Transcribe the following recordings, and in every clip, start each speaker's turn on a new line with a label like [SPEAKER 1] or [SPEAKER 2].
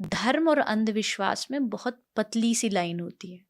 [SPEAKER 1] धर्म और अंधविश्वास में बहुत पतली सी लाइन होती है।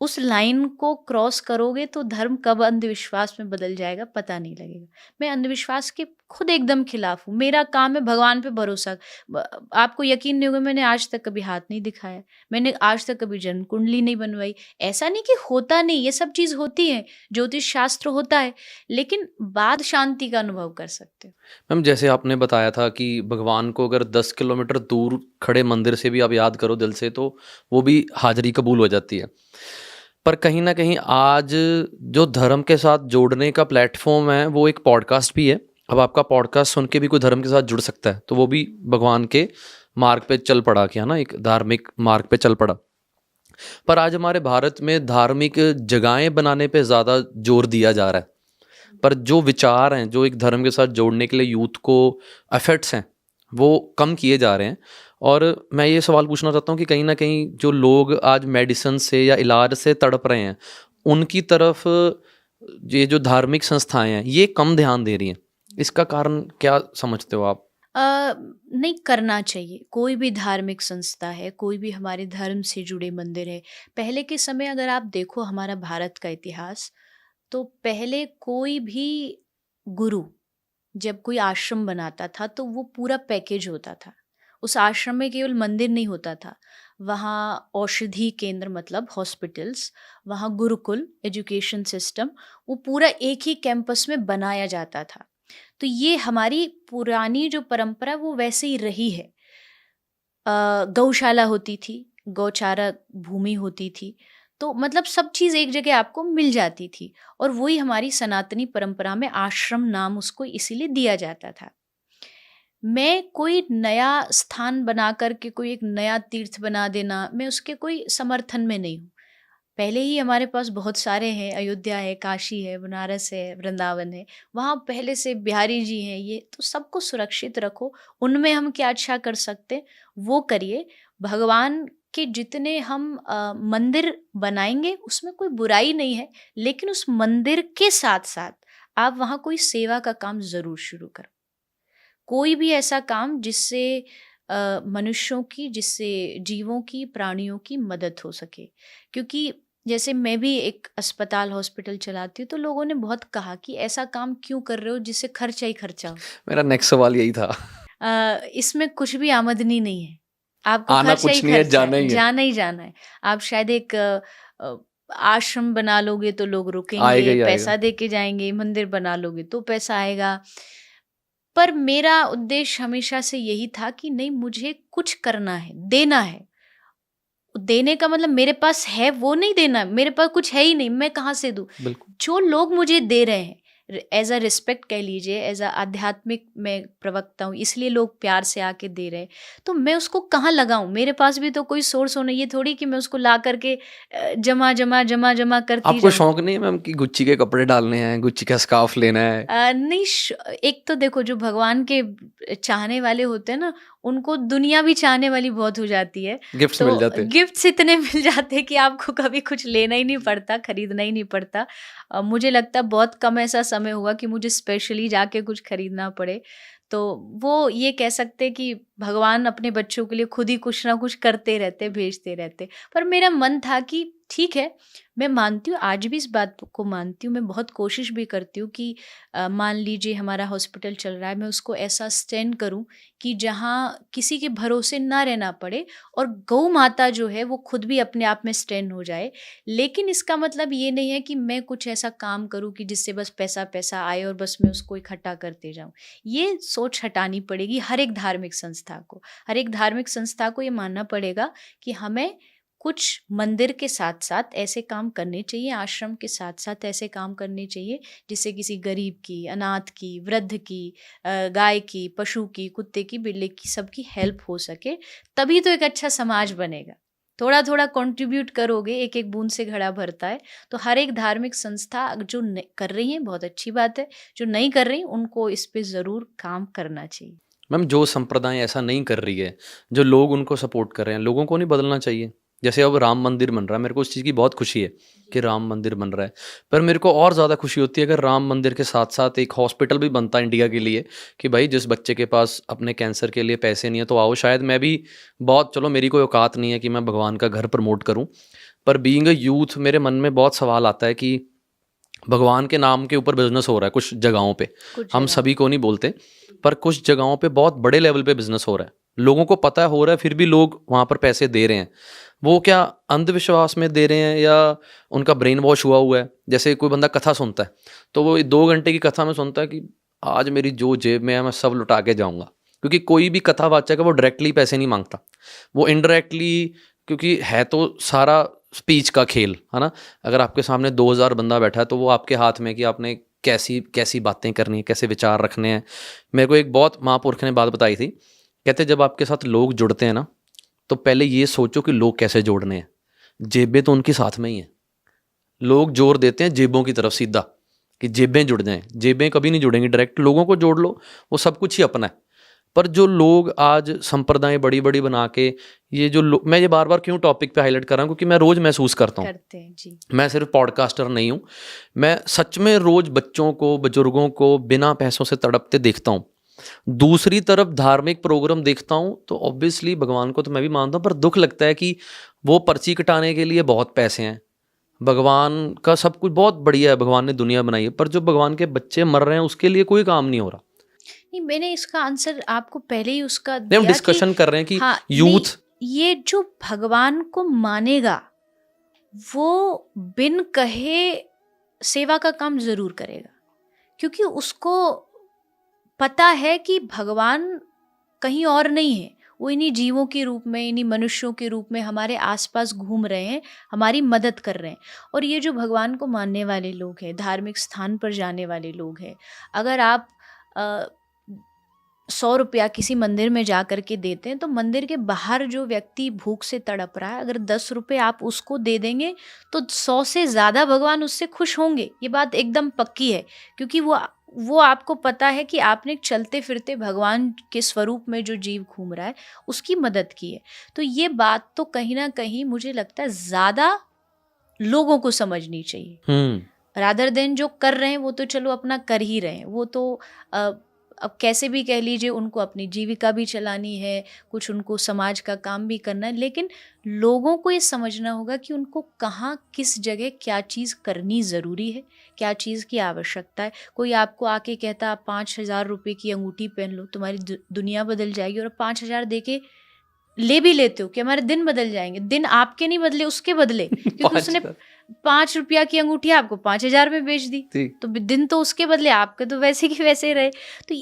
[SPEAKER 1] उस लाइन को क्रॉस करोगे तो धर्म कब अंधविश्वास में बदल जाएगा पता नहीं लगेगा। मैं अंधविश्वास के खुद एकदम खिलाफ हूँ। मेरा काम है भगवान पे भरोसा। आपको यकीन नहीं होगा, मैंने आज तक कभी हाथ नहीं दिखाया, मैंने आज तक कभी जन्म कुंडली नहीं बनवाई। ऐसा नहीं कि होता नहीं, ये सब चीज़ होती है, ज्योतिष शास्त्र होता है, लेकिन बाद शांति का अनुभव कर सकते हो।
[SPEAKER 2] मैम, जैसे आपने बताया था कि भगवान को अगर 10 किलोमीटर दूर खड़े मंदिर से भी आप याद करो दिल से, तो वो भी हाजिरी कबूल हो जाती है। पर कहीं ना कहीं आज जो धर्म के साथ जोड़ने का प्लेटफॉर्म है वो एक पॉडकास्ट भी है। अब आपका पॉडकास्ट सुन के भी कोई धर्म के साथ जुड़ सकता है, तो वो भी भगवान के मार्ग पे चल पड़ा, क्या ना, एक धार्मिक मार्ग पे चल पड़ा। पर आज हमारे भारत में धार्मिक जगहें बनाने पे ज़्यादा जोर दिया जा रहा है, पर जो विचार हैं जो एक धर्म के साथ जोड़ने के लिए यूथ को एफर्ट्स हैं वो कम किए जा रहे हैं। और मैं ये सवाल पूछना चाहता हूँ कि कहीं ना कहीं जो लोग आज मेडिसिन से या इलाज से तड़प रहे हैं, उनकी तरफ ये जो धार्मिक संस्थाएं हैं ये कम ध्यान दे रही हैं, इसका कारण क्या समझते हो आप?
[SPEAKER 1] नहीं करना चाहिए। कोई भी धार्मिक संस्था है, कोई भी हमारे धर्म से जुड़े मंदिर है। पहले के समय अगर आप देखो हमारा भारत का इतिहास, तो पहले कोई भी गुरु जब कोई आश्रम बनाता था तो वो पूरा पैकेज होता था। उस आश्रम में केवल मंदिर नहीं होता था, वहाँ औषधि केंद्र मतलब हॉस्पिटल्स, वहाँ गुरुकुल एजुकेशन सिस्टम, वो पूरा एक ही कैंपस में बनाया जाता था। तो ये हमारी पुरानी जो परंपरा वो वैसे ही रही है। गौशाला होती थी, गौचारा भूमि होती थी, तो मतलब सब चीज़ एक जगह आपको मिल जाती थी। और वही हमारी सनातनी परंपरा में आश्रम नाम उसको इसीलिए दिया जाता था। मैं कोई नया स्थान बना कर के कोई एक नया तीर्थ बना देना, मैं उसके कोई समर्थन में नहीं हूँ। पहले ही हमारे पास बहुत सारे हैं, अयोध्या है, काशी है, बनारस है, वृंदावन है, वहाँ पहले से बिहारी जी हैं, ये तो सबको सुरक्षित रखो। उनमें हम क्या अच्छा कर सकते वो करिए। भगवान के जितने हम मंदिर बनाएंगे उसमें कोई बुराई नहीं है, लेकिन उस मंदिर के साथ साथ आप वहाँ कोई सेवा का काम ज़रूर शुरू करो। कोई भी ऐसा काम जिससे मनुष्यों की, जिससे जीवों की, प्राणियों की मदद हो सके। क्योंकि जैसे मैं भी एक अस्पताल हॉस्पिटल चलाती हूँ, तो लोगों ने बहुत कहा कि ऐसा काम क्यों कर रहे हो जिससे खर्चा ही खर्चा हो।
[SPEAKER 2] मेरा नेक्स्ट सवाल यही था।
[SPEAKER 1] इसमें कुछ भी आमदनी नहीं है, आपको
[SPEAKER 2] आना
[SPEAKER 1] खर्चा ही
[SPEAKER 2] कुछ नहीं है,
[SPEAKER 1] खर्चा
[SPEAKER 2] जाना
[SPEAKER 1] है,
[SPEAKER 2] ही है।
[SPEAKER 1] जाना ही जाना है। आप शायद एक आश्रम बना लोगे तो लोग
[SPEAKER 2] आएगा
[SPEAKER 1] रुकेंगे,
[SPEAKER 2] ही आएगा।
[SPEAKER 1] पैसा दे के जाएंगे, मंदिर बना लोगे तो पैसा आएगा। पर मेरा उद्देश्य हमेशा से यही था कि नहीं, मुझे कुछ करना है, देना है। देने का मतलब मेरे पास है वो नहीं देना, मेरे पास कुछ है ही नहीं, मैं कहाँ से दूँ?
[SPEAKER 2] बिल्कुल।
[SPEAKER 1] जो लोग मुझे दे रहे हैं, एज़ अ रिस्पेक्ट कह लीजिए, एज़ अ आध्यात्मिक मैं प्रवक्ता हूँ, इसलिए लोग प्यार से आके दे रहे हैं, तो मैं उसको कहाँ लगाऊँ? मेरे पास भी तो कोई सोर्स होना, ये थोड़ी कि मैं उसको ला कर के जमा करती
[SPEAKER 2] आपको
[SPEAKER 1] जाऊँ।
[SPEAKER 2] शौक नहीं है मैम कि गुच्ची के कपड़े डालने हैं, गुच्ची का स्कार्फ लेना है?
[SPEAKER 1] नहीं, एक तो देखो जो भगवान के चाहने वाले होते हैं ना, उनको दुनिया भी चाहने वाली बहुत हो जाती है।
[SPEAKER 2] गिफ्ट्स
[SPEAKER 1] तो
[SPEAKER 2] मिल जाते?
[SPEAKER 1] गिफ्ट्स इतने मिल जाते हैं कि आपको कभी कुछ लेना ही नहीं पड़ता, खरीदना ही नहीं पड़ता। मुझे लगता है बहुत कम ऐसा समय हुआ कि मुझे स्पेशली जाके कुछ खरीदना पड़े। तो वो ये कह सकते हैं कि भगवान अपने बच्चों के लिए खुद ही कुछ ना कुछ करते रहते, भेजते रहते। पर मेरा मन था कि ठीक है, मैं मानती हूँ, आज भी इस बात को मानती हूँ, मैं बहुत कोशिश भी करती हूँ कि मान लीजिए हमारा हॉस्पिटल चल रहा है, मैं उसको ऐसा स्टैंड करूँ कि जहाँ किसी के भरोसे ना रहना पड़े, और गौ माता जो है वो खुद भी अपने आप में स्टैंड हो जाए। लेकिन इसका मतलब ये नहीं है कि मैं कुछ ऐसा काम करूँ कि जिससे बस पैसा पैसा आए और बस मैं उसको इकट्ठा करते जाऊँ। ये सोच हटानी पड़ेगी हर एक धार्मिक संस्था को। हर एक धार्मिक संस्था को ये मानना पड़ेगा कि हमें कुछ मंदिर के साथ साथ ऐसे काम करने चाहिए, आश्रम के साथ साथ ऐसे काम करने चाहिए जिससे किसी गरीब की, अनाथ की, वृद्ध की, गाय की, पशु की, कुत्ते की, बिल्ली की, सबकी हेल्प हो सके। तभी तो एक अच्छा समाज बनेगा। थोड़ा थोड़ा कंट्रीब्यूट करोगे, एक एक बूंद से घड़ा भरता है। तो हर एक धार्मिक संस्था जो कर रही है बहुत अच्छी बात है, जो नहीं कर रही उनको इस पे ज़रूर काम करना चाहिए।
[SPEAKER 2] मैम, जो संप्रदाय ऐसा नहीं कर रही है, जो लोग उनको सपोर्ट कर रहे हैं, लोगों को नहीं बदलना चाहिए? जैसे अब राम मंदिर बन रहा है, मेरे को उस चीज़ की बहुत खुशी है कि राम मंदिर बन रहा है, पर मेरे को और ज़्यादा खुशी होती है अगर राम मंदिर के साथ साथ एक हॉस्पिटल भी बनता है इंडिया के लिए, कि भाई जिस बच्चे के पास अपने कैंसर के लिए पैसे नहीं है तो आओ, शायद मैं भी बहुत, चलो मेरी कोई औकात नहीं है कि मैं भगवान का घर प्रमोट करूं, पर बीइंग अ यूथ मेरे मन में बहुत सवाल आता है कि भगवान के नाम के ऊपर बिजनेस हो रहा है कुछ जगहों पे,
[SPEAKER 1] कुछ
[SPEAKER 2] हम
[SPEAKER 1] जगह
[SPEAKER 2] सभी को नहीं बोलते, पर कुछ जगहों पे बहुत बड़े लेवल पे बिजनेस हो रहा है, लोगों को पता हो रहा है, फिर भी लोग वहाँ पर पैसे दे रहे हैं। वो क्या अंधविश्वास में दे रहे हैं या उनका ब्रेन वॉश हुआ है? जैसे कोई बंदा कथा सुनता है तो वो 2 घंटे की कथा में सुनता है कि आज मेरी जो जेब में है मैं सब लुटा के जाऊंगा, क्योंकि कोई भी कथावाचक है वो डायरेक्टली पैसे नहीं मांगता, वो इनडायरेक्टली, क्योंकि है तो सारा स्पीच का खेल है ना। अगर आपके सामने 2000 बंदा बैठा है तो वो आपके हाथ में कि आपने कैसी कैसी बातें करनी है, कैसे विचार रखने हैं। मेरे को एक बहुत महापुरुष ने बात बताई थी, कहते जब आपके साथ लोग जुड़ते हैं ना तो पहले ये सोचो कि लोग कैसे जोड़ने हैं, जेबें तो उनके साथ में ही हैं, लोग जोर देते हैं जेबों की तरफ सीधा कि जेबें जुड़ जाएं, जेबें कभी नहीं जुड़ेंगी, डायरेक्ट लोगों को जोड़ लो, वो सब कुछ ही अपना है। पर जो लोग आज संप्रदाय बड़ी बड़ी बना के, ये जो मैं ये बार बार क्यों टॉपिक पे हाईलाइट कर रहा हूँ, क्योंकि मैं रोज महसूस करता हूँ,
[SPEAKER 1] करते हैं जी।
[SPEAKER 2] मैं सिर्फ पॉडकास्टर नहीं हूँ, मैं सच में रोज बच्चों को बुजुर्गों को बिना पैसों से तड़पते देखता हूँ। दूसरी तरफ धार्मिक प्रोग्राम देखता हूँ तो ऑब्वियसली भगवान को तो मैं भी मानता हूँ, पर दुख लगता है कि वो पर्ची कटाने के लिए बहुत पैसे हैं, भगवान का सब कुछ बहुत बढ़िया है, भगवान ने दुनिया बनाई है, पर जो भगवान के बच्चे मर रहे हैं उसके लिए कोई काम नहीं हो रहा।
[SPEAKER 1] नहीं, मैंने इसका आंसर आपको पहले ही उसका
[SPEAKER 2] नहीं, हम
[SPEAKER 1] दिया कि
[SPEAKER 2] डिस्कशन कर रहे हैं कि
[SPEAKER 1] हाँ, नहीं,
[SPEAKER 2] यूथ
[SPEAKER 1] ये जो भगवान को मानेगा वो बिन कहे सेवा का काम जरूर करेगा, क्योंकि उसको पता है कि भगवान कहीं और नहीं है, वो इन्हीं जीवों के रूप में, इन्हीं मनुष्यों के रूप में हमारे आसपास घूम रहे हैं, हमारी मदद कर रहे हैं। और ये जो भगवान को मानने वाले लोग हैं, धार्मिक स्थान पर जाने वाले लोग हैं, अगर आप 100 रुपया किसी मंदिर में जा कर के देते हैं तो मंदिर के बाहर जो व्यक्ति भूख से तड़प रहा है, अगर 10 रुपये आप उसको दे देंगे तो 100 से ज़्यादा भगवान उससे खुश होंगे। ये बात एकदम पक्की है, क्योंकि वो आपको पता है कि आपने चलते फिरते भगवान के स्वरूप में जो जीव घूम रहा है उसकी मदद की है। तो ये बात तो कहीं ना कहीं मुझे लगता है ज़्यादा लोगों को समझनी चाहिए, रादर देन जो कर रहे हैं वो तो चलो अपना कर ही रहे हैं, वो तो अब कैसे भी कह लीजिए उनको अपनी जीविका भी चलानी है, कुछ उनको समाज का काम भी करना है, लेकिन लोगों को ये समझना होगा कि उनको कहाँ किस जगह क्या चीज़ करनी ज़रूरी है, क्या चीज़ की आवश्यकता है। कोई आपको आके कहता आप 5,000 रुपये की अंगूठी पहन लो तुम्हारी दुनिया बदल जाएगी, और 5,000 दे के ले भी लेते हो कि हमारे दिन बदल जाएंगे, दिन आपके नहीं बदले उसके बदले, क्योंकि उसने 5 रुपया की अंगूठी आपको 5,000 में बेच दी, तो दिन तो उसके बदले आपके तो वैसे की वैसे रहे। तो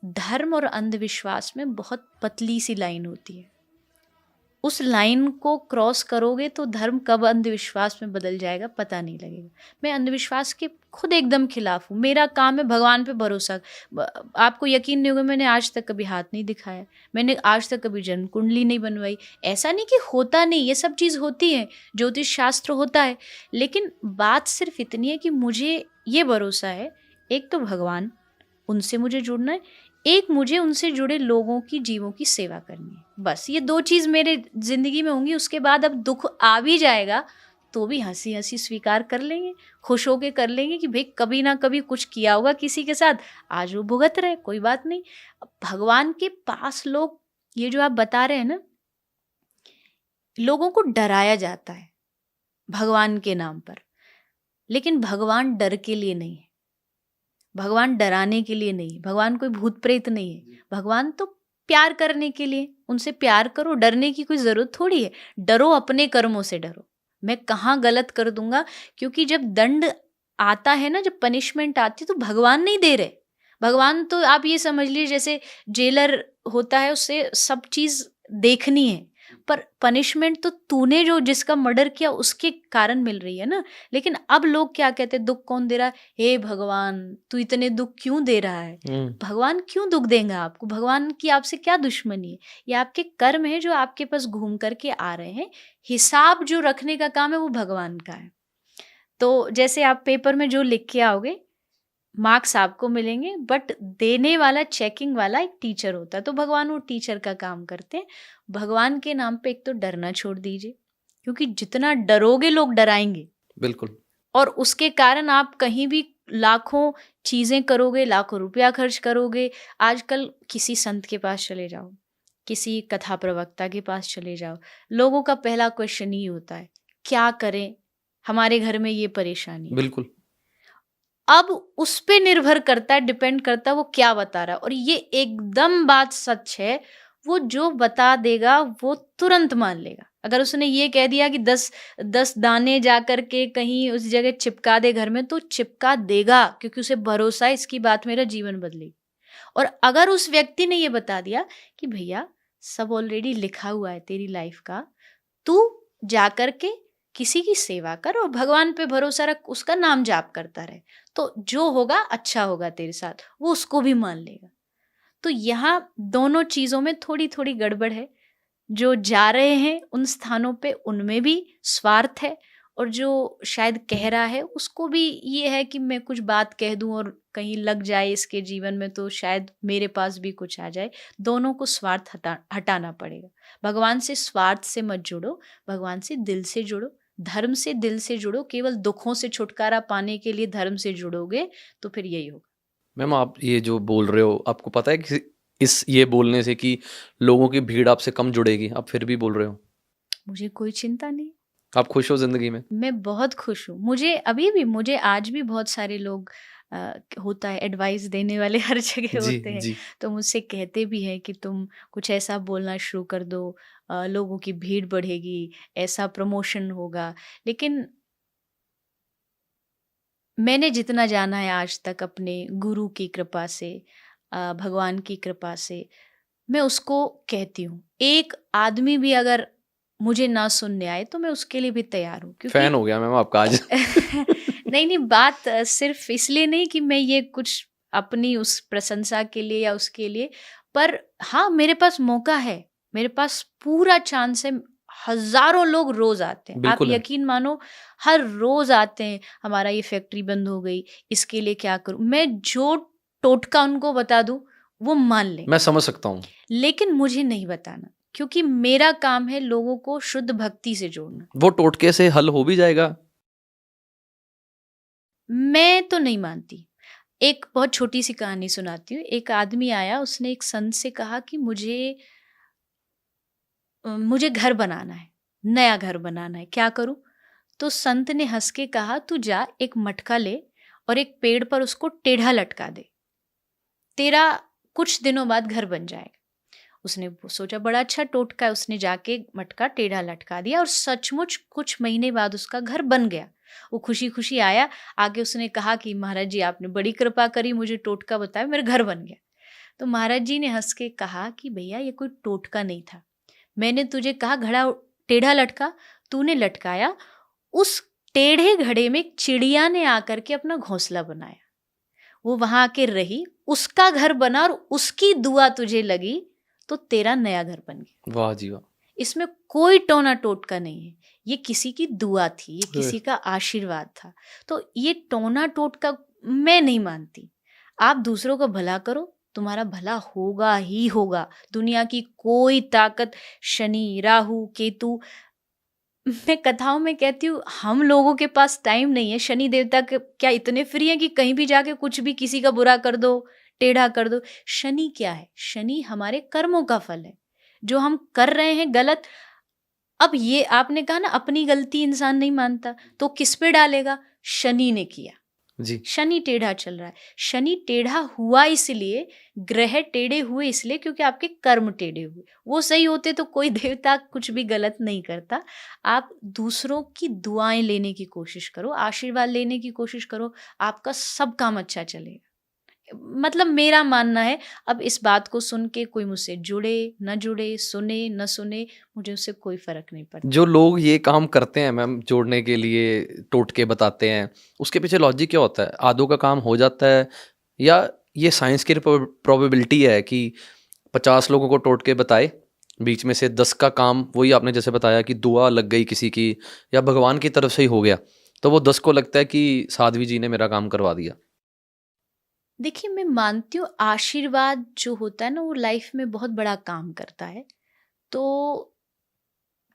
[SPEAKER 1] धर्म और अंधविश्वास में बहुत पतली सी लाइन होती है, उस लाइन को क्रॉस करोगे तो धर्म कब अंधविश्वास में बदल जाएगा पता नहीं लगेगा। मैं अंधविश्वास के खुद एकदम खिलाफ हूँ, मेरा काम है भगवान पे भरोसा। आपको यकीन नहीं होगा, मैंने आज तक कभी हाथ नहीं दिखाया, मैंने आज तक कभी जन्म कुंडली नहीं बनवाई। ऐसा नहीं कि होता नहीं, ये सब चीज़ होती है, ज्योतिष शास्त्र होता है, लेकिन बात सिर्फ इतनी है कि मुझे ये भरोसा है, एक तो भगवान, उनसे मुझे जुड़ना है, एक मुझे उनसे जुड़े लोगों की, जीवों की सेवा करनी है। बस ये 2 चीज़ मेरे ज़िंदगी में होंगी। उसके बाद अब दुख आ भी जाएगा तो भी हंसी हंसी स्वीकार कर लेंगे, खुश होके कर लेंगे कि भाई कभी ना कभी कुछ किया होगा किसी के साथ, आज वो भुगत रहे, कोई बात नहीं। भगवान के पास लोग, ये जो आप बता रहे हैं ना, लोगों को डराया जाता है भगवान के नाम पर, लेकिन भगवान डर के लिए नहीं है, भगवान डराने के लिए नहीं, भगवान कोई भूत प्रेत नहीं है, भगवान तो प्यार करने के लिए। उनसे प्यार करो, डरने की कोई ज़रूरत थोड़ी है। डरो अपने कर्मों से, डरो मैं कहाँ गलत कर दूंगा, क्योंकि जब दंड आता है ना, जब पनिशमेंट आती है तो भगवान नहीं दे रहे। भगवान तो आप ये समझ लीजिए जैसे जेलर होता है, उससे सब चीज़ देखनी है, पर पनिशमेंट तो तूने जो जिसका मर्डर किया उसके कारण मिल रही है ना। लेकिन अब लोग क्या कहते हैं, दुख कौन दे रहा है? हे भगवान तू इतने दुख क्यों दे रहा है? भगवान क्यों दुख देंगे आपको? भगवान की आपसे क्या दुश्मनी है? ये आपके कर्म है जो आपके पास घूम करके आ रहे हैं, हिसाब जो रखने का काम है वो भगवान का है। तो जैसे आप पेपर में जो लिख के आओगे मार्क्स आपको मिलेंगे, बट देने वाला, चेकिंग वाला एक टीचर होता है, तो भगवान वो टीचर का काम करते हैं। भगवान के नाम पे एक तो डरना छोड़ दीजिए, क्योंकि जितना डरोगे लोग डराएंगे,
[SPEAKER 2] बिल्कुल।
[SPEAKER 1] और उसके कारण आप कहीं भी लाखों चीजें करोगे, लाखों रुपया खर्च करोगे। आजकल किसी संत के पास चले जाओ, किसी कथा प्रवक्ता के पास चले जाओ, लोगों का पहला क्वेश्चन ही होता है, क्या करें, हमारे घर में ये परेशानी है।
[SPEAKER 2] बिल्कुल।
[SPEAKER 1] अब उस पे निर्भर करता है, डिपेंड करता है वो क्या बता रहा है। और ये एकदम बात सच है, वो जो बता देगा वो तुरंत मान लेगा। अगर उसने ये कह दिया कि 10 दाने जा करके कहीं उस जगह चिपका दे घर में, तो चिपका देगा, क्योंकि उसे भरोसा है इसकी बात मेरा जीवन बदलेगी। और अगर उस व्यक्ति ने ये बता दिया कि भैया सब ऑलरेडी लिखा हुआ है तेरी लाइफ का, तू जा करके किसी की सेवा कर और भगवान पे भरोसा रख, उसका नाम जाप करता रहे, तो जो होगा अच्छा होगा तेरे साथ, वो उसको भी मान लेगा। तो यहाँ दोनों चीजों में थोड़ी थोड़ी गड़बड़ है। जो जा रहे हैं उन स्थानों पे, उनमें भी स्वार्थ है, और जो शायद कह रहा है उसको भी ये है कि मैं कुछ बात कह दूं और कहीं लग जाए इसके जीवन में, तो शायद मेरे पास भी कुछ आ जाए। दोनों को स्वार्थ हटाना पड़ेगा। भगवान से स्वार्थ से मत जुड़ो, भगवान से दिल से जुड़ो, धर्म से दिल से जुड़ो। केवल दुखों से छुटकारा पाने के लिए धर्म से जुड़ोगे तो फिर यही होगा।
[SPEAKER 2] मैम, आप ये जो बोल रहे हो, आपको पता है कि इस ये बोलने से कि लोगों की भीड़ आपसे कम जुड़ेगी, आप फिर भी बोल रहे हो?
[SPEAKER 1] मुझे कोई चिंता नहीं।
[SPEAKER 2] आप खुश हो ज़िंदगी में?
[SPEAKER 1] मैं बहुत खुश हूँ। मुझे आज भी बहुत सारे लोग होता है एडवाइस देने वाले हर जगह
[SPEAKER 2] जी,
[SPEAKER 1] होते हैं।
[SPEAKER 2] जी।
[SPEAKER 1] तो मुझसे कहते भी हैं कि तुम कुछ ऐसा बोलना शुरू कर दो, लोगों की भीड़ बढ़ेगी, ऐसा प्रमोशन होगा। लेकिन मैंने जितना जाना है आज तक अपने गुरु की कृपा से, भगवान की कृपा से, मैं उसको कहती हूँ। एक आदमी भी अगर मुझे ना सुनने आए तो मैं उसके लिए भी तैयार हूँ, क्योंकि
[SPEAKER 2] फ़ैन हो गया मैम आपका आज।
[SPEAKER 1] नहीं, नहीं, बात सिर्फ इसलिए नहीं कि मैं ये कुछ अपनी उस प्रशंसा के लिए या उसके लिए, पर हाँ, मेरे पास मौका है, मेरे पास पूरा चांस है। हज़ारों लोग रोज़ आते हैं, आप
[SPEAKER 2] बिल्कुल है।
[SPEAKER 1] यकीन मानो, हर रोज़ आते हैं, हमारा ये फैक्ट्री बंद हो गई, इसके लिए क्या करूँ? मैं जो टोटका उनको बता दूँ, वो मान लें।
[SPEAKER 2] मैं समझ सकता हूँ।
[SPEAKER 1] लेकिन मुझे नहीं बताना, क्योंकि मेरा काम है लोगों को शुद्ध भक्ति से जोड़ना।
[SPEAKER 2] वो टोटके से हल हो भी जाएगा?
[SPEAKER 1] मैं तो नहीं मानती। एक बहुत छोटी-सी कहानी सुनाती हूँ। एक आदमी आया, उसने एक संत से कहा कि मुझे घर बनाना है, नया घर बनाना है, क्या करूँ? तो संत ने हँस के कहा, "तू जा, एक मटका ले और एक पेड़ पर उसको टेढ़ा लटका दे। तेरा कुछ दिनों बाद घर बन जाएगा।" उसने सोचा बड़ा अच्छा टोटका है, उसने जाके मटका टेढ़ा लटका दिया और सचमुच कुछ महीने बाद उसका घर बन गया। वो खुशी-खुशी आया, आके उसने कहा कि महाराज जी आपने बड़ी कृपा करी, मुझे टोटका बताया, मेरा घर बन गया। तो महाराज जी ने हँस के कहा कि भैया ये कोई टोटका नहीं था। मैंने तुझे कहा घड़ा टेढ़ा लटका, तूने लटकाया, उस टेढ़े घड़े में एक चिड़िया ने आकर के अपना घोंसला बनाया। वो वहाँ आके रही, उसका घर बना और उसकी दुआ तुझे लगी, तो तेरा नया घर बन गया।
[SPEAKER 2] वाह जी वाह!
[SPEAKER 1] इसमें कोई टोना टोटका नहीं है, ये किसी की दुआ थी, ये
[SPEAKER 2] अ,
[SPEAKER 1] किसी का आशीर्वाद था। तो ये टोना टोटका मैं नहीं मानती। आप दूसरों का भला करो, तुम्हारा भला होगा ही होगा। दुनिया की कोई ताकत, शनि, राहु, केतु, मैं कथाओं में कहती हूँ हम लोगों के पास टाइम नहीं है। शनि देवता के क्या इतने फ्री हैं कि कहीं भी जाके कुछ भी किसी का बुरा कर दो, टेढ़ा कर दो? शनि क्या है? शनि हमारे कर्मों का फल है, जो हम कर रहे हैं गलत। अब ये आपने कहा ना अपनी गलती इंसान नहीं मानता, तो किस पे डालेगा? शनि ने किया।
[SPEAKER 2] जी।
[SPEAKER 1] शनि टेढ़ा चल रहा है। शनि टेढ़ा हुआ इसलिए, ग्रह टेढ़े हुए इसलिए क्योंकि आपके कर्म टेढ़े हुए। वो सही होते तो कोई देवता कुछ भी गलत नहीं करता। आप दूसरों की दुआएँ लेने की कोशिश करो, आशीर्वाद लेने की कोशिश करो, आपका सब काम अच्छा चलेगा। मतलब मेरा मानना है। अब इस बात को सुन के कोई मुझसे जुड़े, ना जुड़े, सुने, ना सुने, मुझे उससे कोई फ़र्क नहीं पड़ता।
[SPEAKER 2] जो लोग ये काम करते हैं मैम जोड़ने के लिए, टोटके बताते हैं, उसके पीछे लॉजिक क्या होता है? आधों का काम हो जाता है या ये साइंस की प्रोबेबिलिटी है कि 50 लोगों को टोटके बताए, बीच में से 10 का काम वही आपने जैसे बताया कि दुआ लग गई किसी की या भगवान की तरफ से ही हो गया, तो वो 10 को लगता है कि साध्वी जी ने मेरा काम करवा दिया।
[SPEAKER 1] देखिए, मैं मानती हूँ आशीर्वाद जो होता है ना वो लाइफ में बहुत बड़ा काम करता है। तो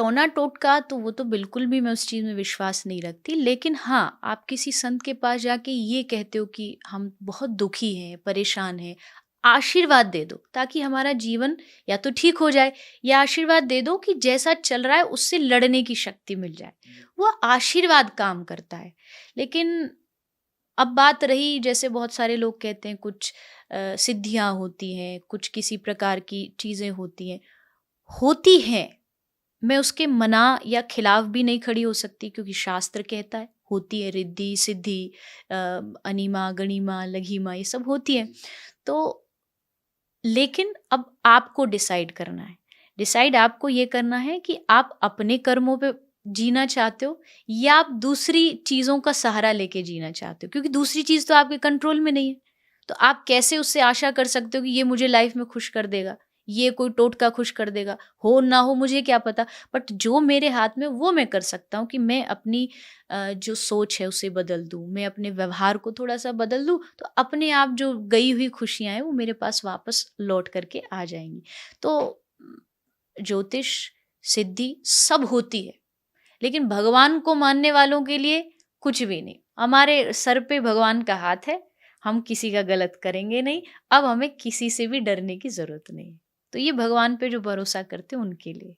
[SPEAKER 1] टोना टोटका तो वो तो बिल्कुल भी मैं उस चीज़ में विश्वास नहीं रखती। लेकिन हाँ, आप किसी संत के पास जाके ये कहते हो कि हम बहुत दुखी हैं, परेशान हैं, आशीर्वाद दे दो ताकि हमारा जीवन या तो ठीक हो जाए, या आशीर्वाद दे दो कि जैसा चल रहा है उससे लड़ने की शक्ति मिल जाए। वो आशीर्वाद काम करता है। लेकिन अब बात रही, जैसे बहुत सारे लोग कहते हैं कुछ सिद्धियाँ होती हैं, कुछ किसी प्रकार की चीज़ें होती हैं। मैं उसके मना या खिलाफ भी नहीं खड़ी हो सकती, क्योंकि शास्त्र कहता है होती है रिद्धि सिद्धि, अनिमा गणिमा लघिमा ये सब होती है। तो लेकिन अब आपको डिसाइड करना है। डिसाइड आपको ये करना है कि आप अपने कर्मों पे जीना चाहते हो या आप दूसरी चीज़ों का सहारा लेके जीना चाहते हो, क्योंकि दूसरी चीज़ तो आपके कंट्रोल में नहीं है। तो आप कैसे उससे आशा कर सकते हो कि ये मुझे लाइफ में खुश कर देगा, ये कोई टोटका खुश कर देगा, हो ना हो मुझे क्या पता। बट जो मेरे हाथ में वो मैं कर सकता हूँ कि मैं अपनी जो सोच है उसे बदल दूँ, मैं अपने व्यवहार को थोड़ा-सा बदल दूँ, तो अपने आप जो गई हुई खुशियाँ हैं वो मेरे पास वापस लौट कर के आ जाएँगी। तो ज्योतिष, सिद्धि सब होती है, लेकिन भगवान को मानने वालों के लिए कुछ भी नहीं। हमारे सर पे भगवान का हाथ है, हम किसी का गलत करेंगे नहीं, अब हमें किसी से भी डरने की ज़रूरत नहीं है। तो ये भगवान पे जो भरोसा करते हैं उनके लिए।